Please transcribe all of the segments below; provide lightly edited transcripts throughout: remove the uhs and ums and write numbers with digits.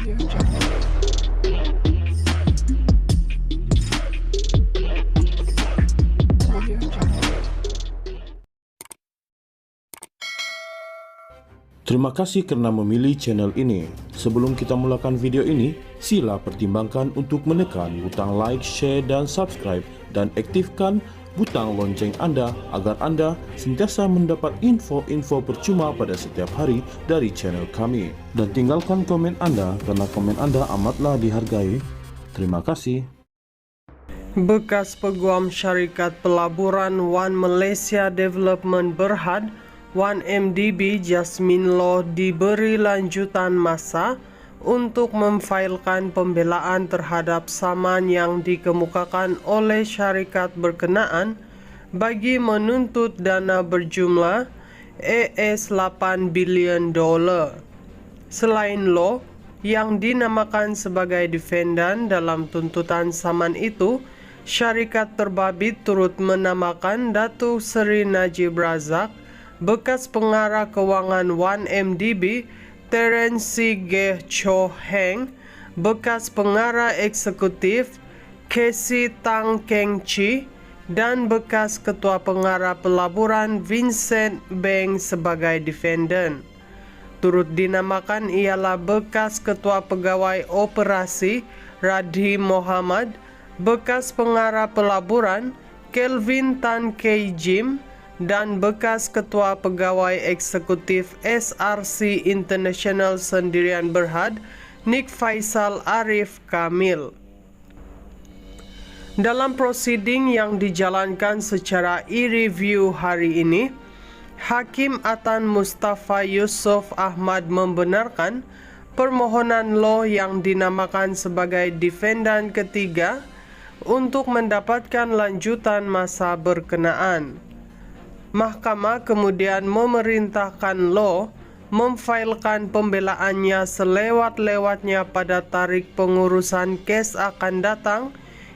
Terima kasih karena memilih channel ini. Sebelum kita mulakan video ini, sila pertimbangkan untuk menekan butang like, share, dan subscribe, dan aktifkan butang lonceng Anda agar Anda sentiasa mendapat info-info percuma pada setiap hari dari channel kami. Dan tinggalkan komen Anda karena komen Anda amatlah dihargai. Terima kasih. Bekas peguam syarikat pelaburan One Malaysia Development Berhad, One MDB Jasmine Loh diberi lanjutan masa untuk memfailkan pembelaan terhadap saman yang dikemukakan oleh syarikat berkenaan bagi menuntut dana berjumlah $8 bilion. Selain Loh yang dinamakan sebagai defendan dalam tuntutan saman itu, syarikat terbabit turut menamakan Datuk Seri Najib Razak, bekas pengarah kewangan One MDB, Terence Geh Cho Heng, bekas pengarah eksekutif Casey Tang Keng Chi, dan bekas ketua pengarah pelaburan Vincent Beng sebagai defendant. Turut dinamakan ialah bekas ketua pegawai operasi Radhi Mohamad, bekas pengarah pelaburan Kelvin Tan Kei Jim, dan bekas ketua pegawai eksekutif SRC International Sendirian Berhad Nik Faisal Arif Kamil. Dalam prosiding yang dijalankan secara e-review hari ini, Hakim Atan Mustafa Yusof Ahmad membenarkan permohonan Loh yang dinamakan sebagai defendan ketiga untuk mendapatkan lanjutan masa berkenaan. Mahkamah kemudian memerintahkan Loh memfailkan pembelaannya selewat-lewatnya pada tarik pengurusan kes akan datang,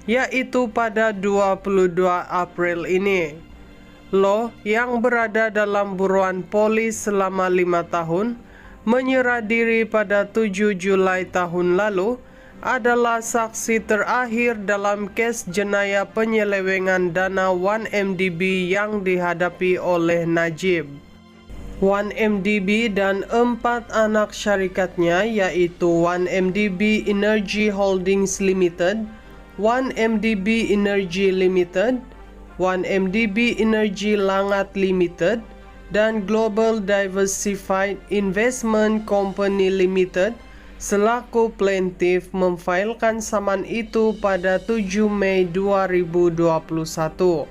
yaitu pada 22 April ini. Loh yang berada dalam buruan polis selama 5 tahun, menyerah diri pada 7 Julai tahun lalu, adalah saksi terakhir dalam kes jenayah penyelewengan dana One MDB yang dihadapi oleh Najib. One MDB dan 4 anak syarikatnya yaitu One MDB Energy Holdings Limited, One MDB Energy Limited, One MDB Energy Langat Limited, dan Global Diversified Investment Company Limited selaku plaintiff memfailkan saman itu pada 7 Mei 2021.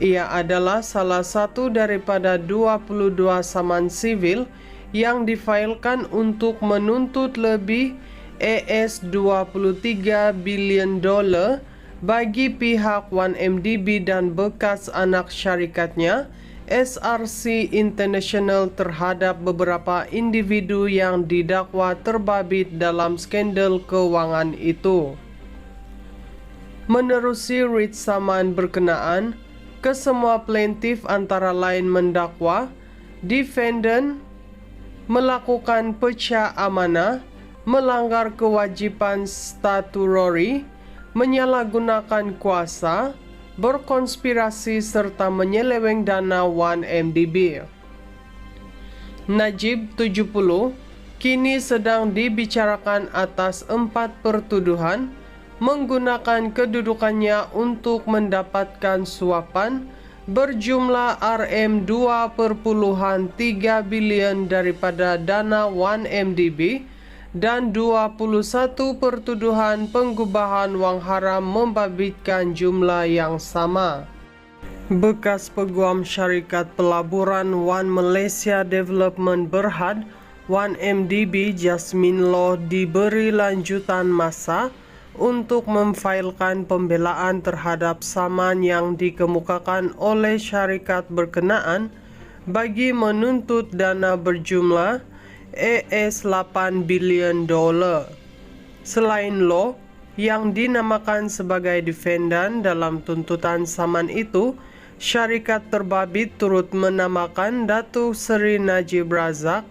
Ia adalah salah satu daripada 22 saman sivil yang difailkan untuk menuntut lebih $23 bilion bagi pihak One MDB dan bekas anak syarikatnya SRC International terhadap beberapa individu yang didakwa terbabit dalam skandal keuangan itu. Menerusi writ saman berkenaan, kesemua plaintiff antara lain mendakwa defendant melakukan pecah amanah, melanggar kewajiban statutory, menyalahgunakan kuasa, berkonspirasi serta menyeleweng dana One MDB. Najib 70 kini sedang dibicarakan atas 4 pertuduhan menggunakan kedudukannya untuk mendapatkan suapan berjumlah RM2,3 bilion daripada dana One MDB dan 21 pertuduhan penggubahan wang haram membabitkan jumlah yang sama. Bekas peguam syarikat pelaburan One Malaysia Development Berhad, One MDB Jasmine Loh diberi lanjutan masa untuk memfailkan pembelaan terhadap saman yang dikemukakan oleh syarikat berkenaan bagi menuntut dana berjumlah $8 bilion. Selain Loh yang dinamakan sebagai defendan dalam tuntutan saman itu, syarikat terbabit turut menamakan Datuk Seri Najib Razak,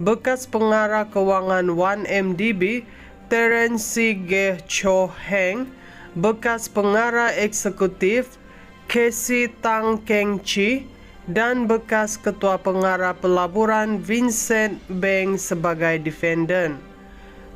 bekas pengarah keuangan 1MDB Terence G. Cho Heng, bekas pengarah eksekutif Casey Tang Keng Chi, dan bekas ketua pengarah pelaburan Vincent Beng sebagai defendant.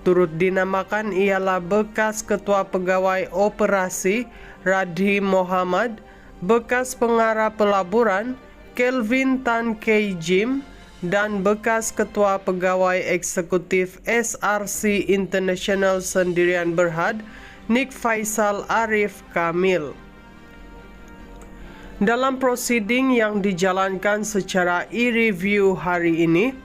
Turut dinamakan ialah bekas ketua pegawai operasi Radhi Muhammad, bekas pengarah pelaburan Kelvin Tan Kei Jim, dan bekas ketua pegawai eksekutif SRC International Sendirian Berhad Nick Faisal Arif Kamil. Dalam prosiding yang dijalankan secara e-review hari ini,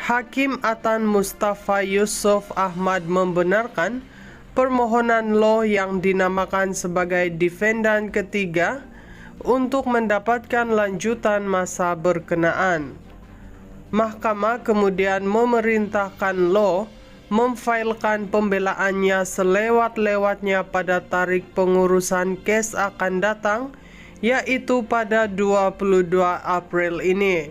Hakim Atan Mustafa Yusuf Ahmad membenarkan permohonan Lo yang dinamakan sebagai defendant ketiga untuk mendapatkan lanjutan masa berkenaan. Mahkamah kemudian memerintahkan Lo memfailkan pembelaannya selewat-lewatnya pada tarik pengurusan kes akan datang, yaitu pada 22 April ini.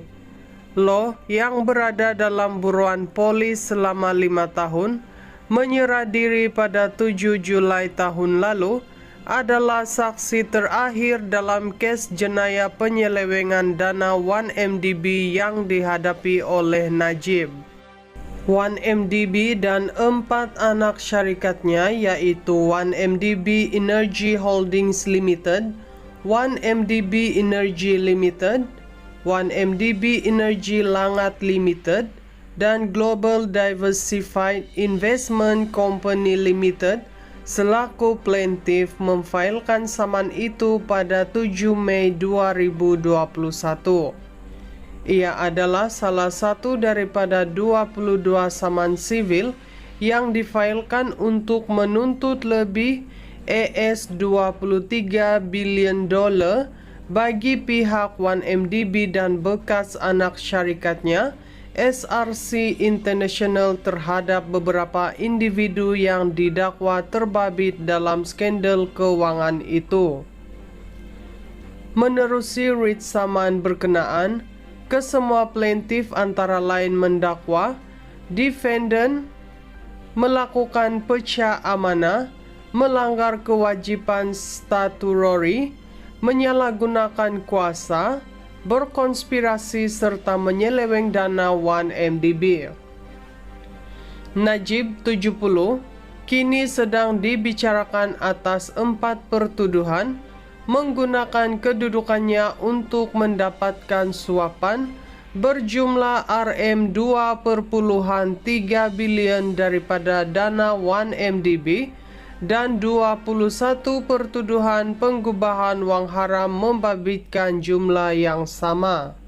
Lo yang berada dalam buruan polis selama 5 tahun, menyerah diri pada 7 Julai tahun lalu, adalah saksi terakhir dalam kes jenayah penyelewengan dana 1MDB yang dihadapi oleh Najib. 1MDB dan 4 anak syarikatnya yaitu 1MDB Energy Holdings Limited, 1MDB Energy Limited, 1MDB Energy Langat Limited, dan Global Diversified Investment Company Limited selaku plaintiff memfailkan saman itu pada 7 Mei 2021. Ia adalah salah satu daripada 22 saman sivil yang difailkan untuk menuntut lebih $23 billion bagi pihak 1MDB dan bekas anak syarikatnya SRC International terhadap beberapa individu yang didakwa terbabit dalam skandal keuangan itu. Menerusi writ saman berkenaan, kesemua plaintiff antara lain mendakwa defendant melakukan pecah amanah, melanggar kewajiban statutory, menyalahgunakan kuasa, berkonspirasi serta menyeleweng dana 1MDB. Najib 70 kini sedang dibicarakan atas 4 pertuduhan menggunakan kedudukannya untuk mendapatkan suapan berjumlah Rm2,3 bilion daripada dana 1MDB dan 21 pertuduhan penggubahan wang haram membabitkan jumlah yang sama.